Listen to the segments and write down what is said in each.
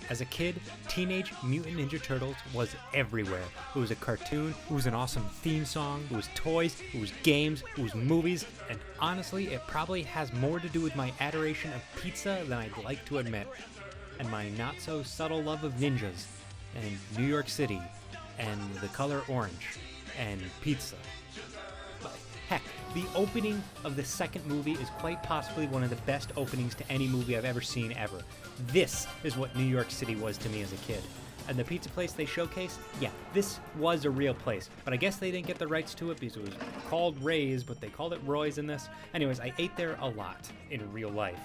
As a kid, Teenage Mutant Ninja Turtles was everywhere. It was a cartoon, it was an awesome theme song, it was toys, it was games, it was movies, and honestly, it probably has more to do with my adoration of pizza than I'd like to admit, and my not-so-subtle love of ninjas, and New York City, and the color orange, and pizza. Heck, the opening of the second movie is quite possibly one of the best openings to any movie I've ever seen ever. This is what New York City was to me as a kid. And the pizza place they showcased, yeah, this was a real place. But I guess they didn't get the rights to it because it was called Ray's, but they called it Roy's in this. Anyways, I ate there a lot in real life.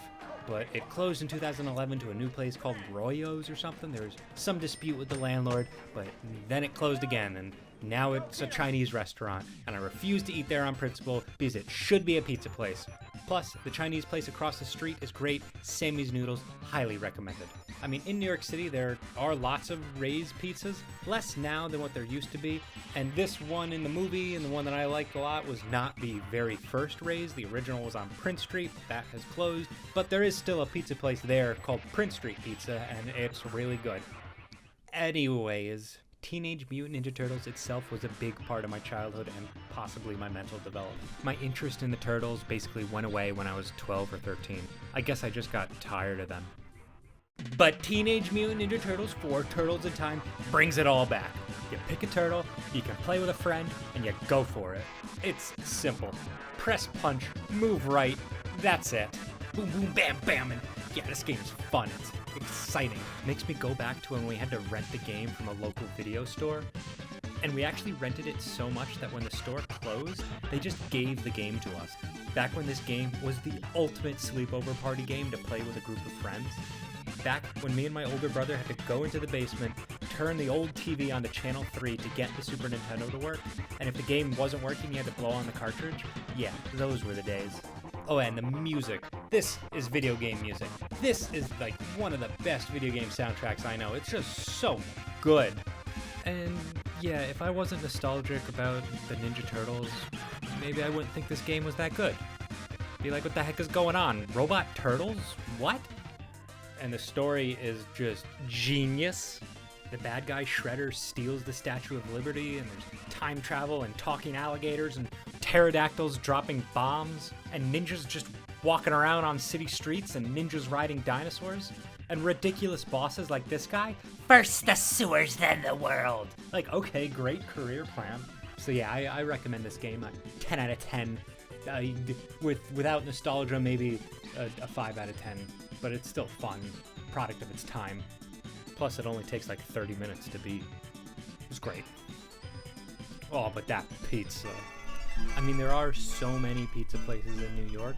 But it closed in 2011 to a new place called Royo's or something. There was some dispute with the landlord, but then it closed again, and now it's a Chinese restaurant, and I refuse to eat there on principle because it should be a pizza place. Plus, the Chinese place across the street is great. Sammy's Noodles, highly recommended. I mean, in New York City, there are lots of Ray's pizzas, less now than what there used to be, and this one in the movie, and the one that I liked a lot, was not the very first Ray's. The original was on Prince Street, that has closed, but there is still a pizza place there called Prince Street Pizza, and it's really good. Anyways, Teenage Mutant Ninja Turtles itself was a big part of my childhood and possibly my mental development. My interest in the Turtles basically went away when I was 12 or 13. I guess I just got tired of them. But Teenage Mutant Ninja Turtles 4 Turtles in Time brings it all back. You pick a turtle, you can play with a friend, and you go for it. It's simple. Press punch, move right, that's it. Boom, boom, bam, bam, and yeah, this game's fun. It's exciting. Makes me go back to when we had to rent the game from a local video store. And we actually rented it so much that when the store closed, they just gave the game to us. Back when this game was the ultimate sleepover party game to play with a group of friends. Back when me and my older brother had to go into the basement, turn the old TV onto channel 3 to get the Super Nintendo to work, and if the game wasn't working, you had to blow on the cartridge. Yeah, those were the days. Oh, and the music. This is video game music. This is like one of the best video game soundtracks I know. It's just so good. And yeah, if I wasn't nostalgic about the Ninja Turtles, maybe I wouldn't think this game was that good. Be like, what the heck is going on? Robot turtles? What? And the story is just genius. The bad guy Shredder steals the Statue of Liberty, and there's time travel and talking alligators and pterodactyls dropping bombs, and ninjas just walking around on city streets, and ninjas riding dinosaurs, and ridiculous bosses like this guy. First the sewers, then the world. Like, okay, great career plan. So yeah, I recommend this game. A 10 out of 10. Without nostalgia, maybe a 5 out of 10. But it's still fun, product of its time. Plus, it only takes like 30 minutes to beat. It's great. Oh, but that pizza. I mean, there are so many pizza places in New York,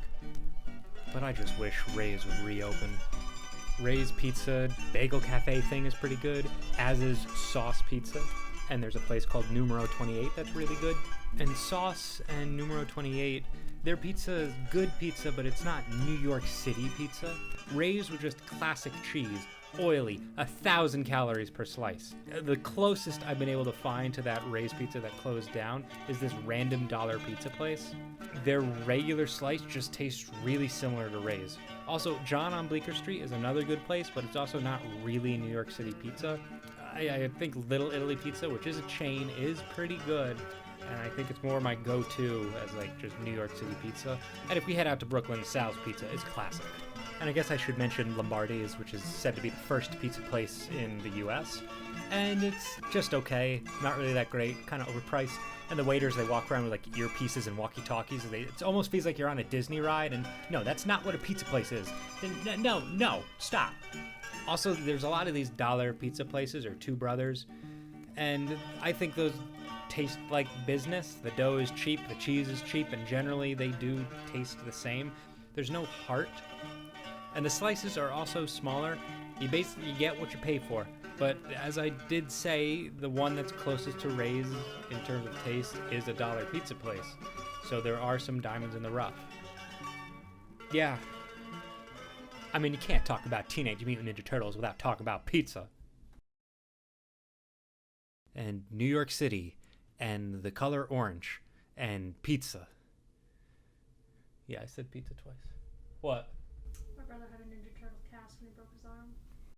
but I just wish Ray's would reopen. Ray's Pizza Bagel Cafe thing is pretty good, as is Sauce Pizza. And there's a place called Numero 28 that's really good. And Sauce and Numero 28, their pizza is good pizza, but it's not New York City pizza. Ray's were just classic cheese, oily, 1,000 calories per slice. The closest I've been able to find to that Ray's pizza that closed down is this random dollar pizza place. Their regular slice just tastes really similar to Ray's. Also, John on Bleecker Street is another good place, but it's also not really New York City pizza. I think Little Italy Pizza, which is a chain, is pretty good. And I think it's more my go-to as like just New York City pizza. And if we head out to Brooklyn, Sal's Pizza is classic. And I guess I should mention Lombardi's, which is said to be the first pizza place in the US. And it's just okay, not really that great, kind of overpriced. And the waiters, they walk around with like earpieces and walkie-talkies. It almost feels like you're on a Disney ride. And no, that's not what a pizza place is. No, stop. Also, there's a lot of these dollar pizza places or Two Brothers. And I think those taste like business. The dough is cheap, the cheese is cheap, and generally they do taste the same. There's no heart. And the slices are also smaller. You basically get what you pay for. But as I did say, the one that's closest to Ray's in terms of taste is a dollar pizza place. So there are some diamonds in the rough. Yeah. I mean, you can't talk about Teenage Mutant Ninja Turtles without talking about pizza. And New York City, and the color orange, and pizza. Yeah, I said pizza twice. What? My brother had a Ninja